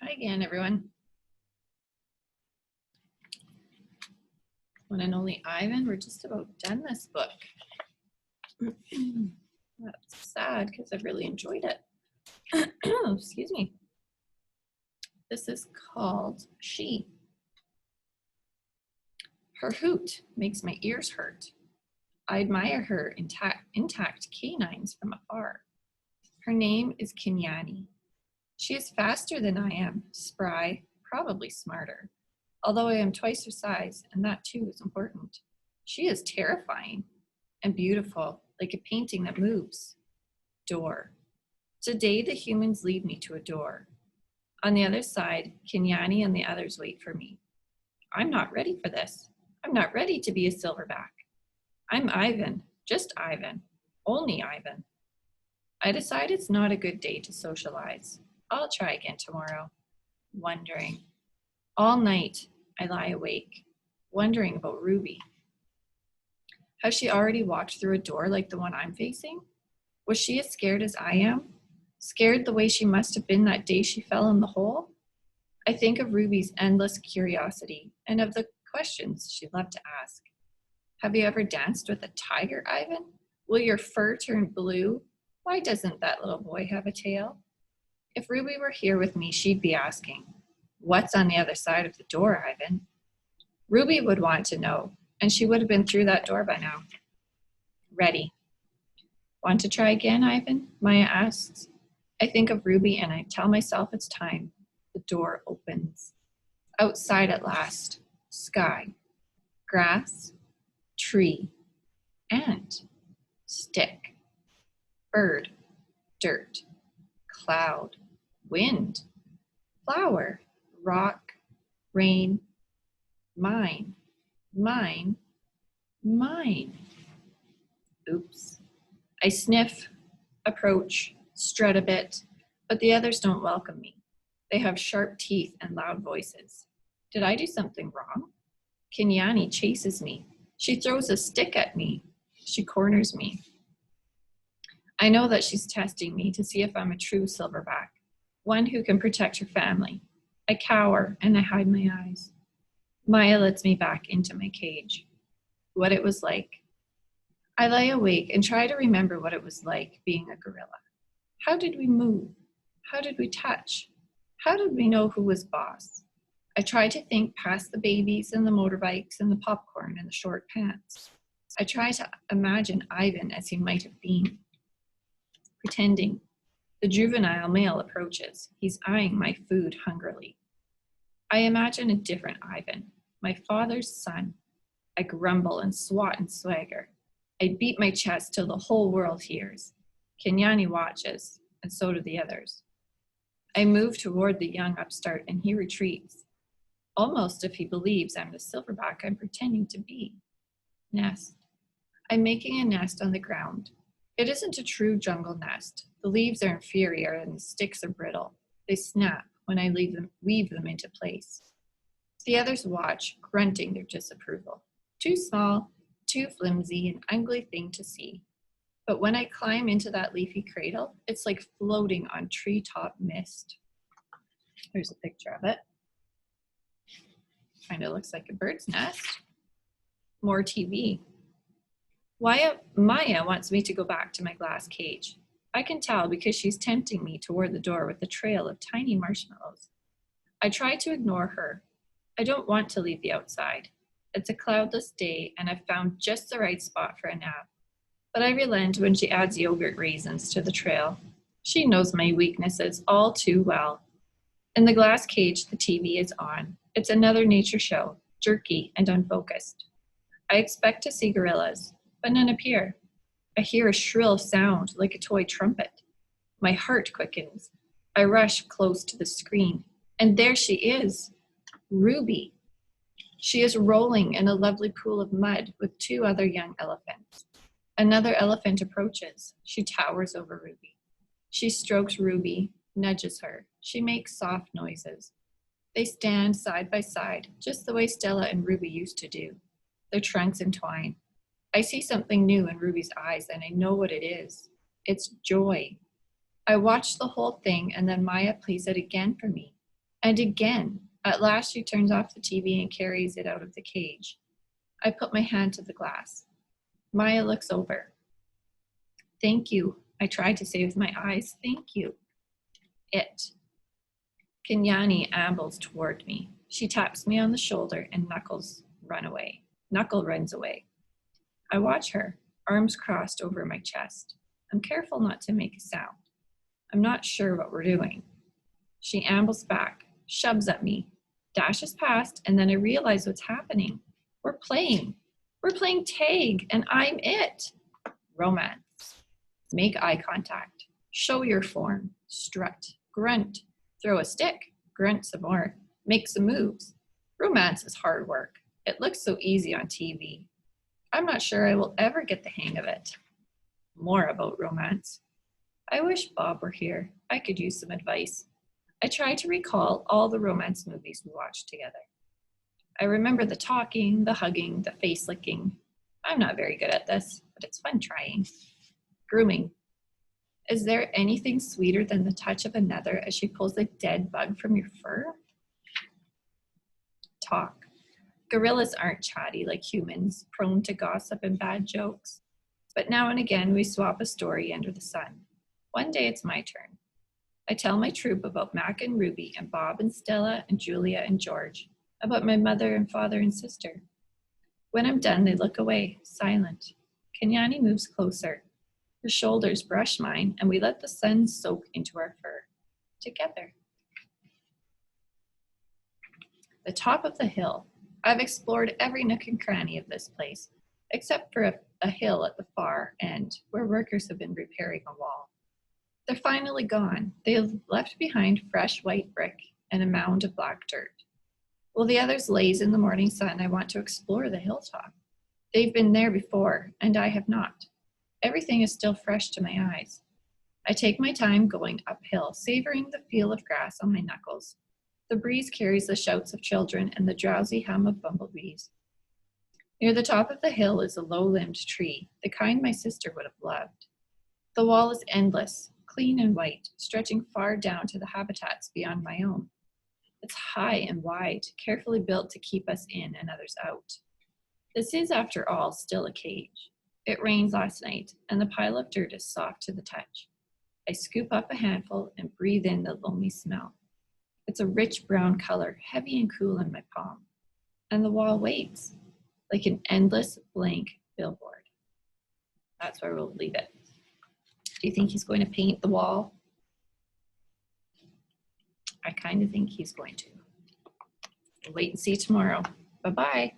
Hi again, everyone. One and only Ivan, we're just about done this book. That's sad because I've really enjoyed it. Excuse me. This is called She. Her hoot makes my ears hurt. I admire her intact canines from afar. Her name is Kenyani. She is faster than I am, spry, probably smarter. Although I am twice her size, and that too is important. She is terrifying and beautiful, like a painting that moves. Door. Today the humans lead me to a door. On the other side, Kenyani and the others wait for me. I'm not ready for this. I'm not ready to be a silverback. I'm Ivan, just Ivan, only Ivan. I decide it's not a good day to socialize. I'll try again tomorrow. Wondering. All night, I lie awake, wondering about Ruby. Has she already walked through a door like the one I'm facing? Was she as scared as I am? Scared the way she must have been that day she fell in the hole? I think of Ruby's endless curiosity and of the questions she loved to ask. Have you ever danced with a tiger, Ivan? Will your fur turn blue? Why doesn't that little boy have a tail? If Ruby were here with me, she'd be asking, what's on the other side of the door, Ivan? Ruby would want to know, and she would have been through that door by now. Ready. Want to try again, Ivan? Maya asks. I think of Ruby and I tell myself it's time. The door opens. Outside at last, sky, grass, tree, ant, stick, bird, dirt, cloud, wind, flower, rock, rain, mine, mine, mine. Oops. I sniff, approach, strut a bit, but the others don't welcome me. They have sharp teeth and loud voices. Did I do something wrong? Kenyani chases me. She throws a stick at me. She corners me. I know that she's testing me to see if I'm a true silverback, one who can protect her family. I cower and I hide my eyes. Maya lets me back into my cage. What it was like. I lie awake and try to remember what it was like being a gorilla. How did we move? How did we touch? How did we know who was boss? I try to think past the babies and the motorbikes and the popcorn and the short pants. I try to imagine Ivan as he might have been. Pretending. The juvenile male approaches. He's eyeing my food hungrily. I imagine a different Ivan, my father's son. I grumble and swat and swagger. I beat my chest till the whole world hears. Kenyani watches, and so do the others. I move toward the young upstart and he retreats, almost if he believes I'm the silverback I'm pretending to be. Nest. I'm making a nest on the ground. It isn't a true jungle nest. The leaves are inferior and the sticks are brittle. They snap when I weave them into place. The others watch, grunting their disapproval. Too small, too flimsy, an ugly thing to see. But when I climb into that leafy cradle, it's like floating on treetop mist. There's a picture of it. Kind of looks like a bird's nest. More TV. Maya wants me to go back to my glass cage. I can tell because she's tempting me toward the door with a trail of tiny marshmallows. I try to ignore her. I don't want to leave the outside. It's a cloudless day and I've found just the right spot for a nap. But I relent when she adds yogurt raisins to the trail. She knows my weaknesses all too well. In the glass cage, the TV is on. It's another nature show, jerky and unfocused. I expect to see gorillas, but none appear. I hear a shrill sound like a toy trumpet. My heart quickens. I rush close to the screen, and there she is, Ruby. She is rolling in a lovely pool of mud with two other young elephants. Another elephant approaches. She towers over Ruby. She strokes Ruby, nudges her. She makes soft noises. They stand side by side, just the way Stella and Ruby used to do. Their trunks entwine. I see something new in Ruby's eyes, and I know what it is. It's joy. I watch the whole thing, and then Maya plays it again for me. And again, at last she turns off the TV and carries it out of the cage. I put my hand to the glass. Maya looks over. Thank you. I tried to say with my eyes, thank you. It. Kenyani ambles toward me. She taps me on the shoulder and Knuckle runs away. I watch her, arms crossed over my chest. I'm careful not to make a sound. I'm not sure what we're doing. She ambles back, shoves at me, dashes past, and then I realize what's happening. We're playing. We're playing tag, and I'm it. Romance. Make eye contact. Show your form. Strut. Grunt. Throw a stick. Grunt some more. Make some moves. Romance is hard work. It looks so easy on TV. I'm not sure I will ever get the hang of it. More about romance. I wish Bob were here. I could use some advice. I try to recall all the romance movies we watched together. I remember the talking, the hugging, the face licking. I'm not very good at this, but it's fun trying. Grooming. Is there anything sweeter than the touch of another as she pulls a dead bug from your fur? Talk. Gorillas aren't chatty like humans, prone to gossip and bad jokes. But now and again, we swap a story under the sun. One day it's my turn. I tell my troop about Mac and Ruby and Bob and Stella and Julia and George, about my mother and father and sister. When I'm done, they look away, silent. Kenyani moves closer. Her shoulders brush mine, and we let the sun soak into our fur. Together. The top of the hill. I've explored every nook and cranny of this place, except for a hill at the far end where workers have been repairing a wall. They're finally gone. They have left behind fresh white brick and a mound of black dirt. While the others laze in the morning sun, I want to explore the hilltop. They've been there before, and I have not. Everything is still fresh to my eyes. I take my time going uphill, savoring the feel of grass on my knuckles. The breeze carries the shouts of children and the drowsy hum of bumblebees. Near the top of the hill is a low-limbed tree, the kind my sister would have loved. The wall is endless, clean and white, stretching far down to the habitats beyond my own. It's high and wide, carefully built to keep us in and others out. This is, after all, still a cage. It rained last night, and the pile of dirt is soft to the touch. I scoop up a handful and breathe in the loamy smell. It's a rich brown color, heavy and cool in my palm. And the wall waits, like an endless blank billboard. That's where we'll leave it. Do you think he's going to paint the wall? I kind of think he's going to. We'll wait and see tomorrow. Bye-bye.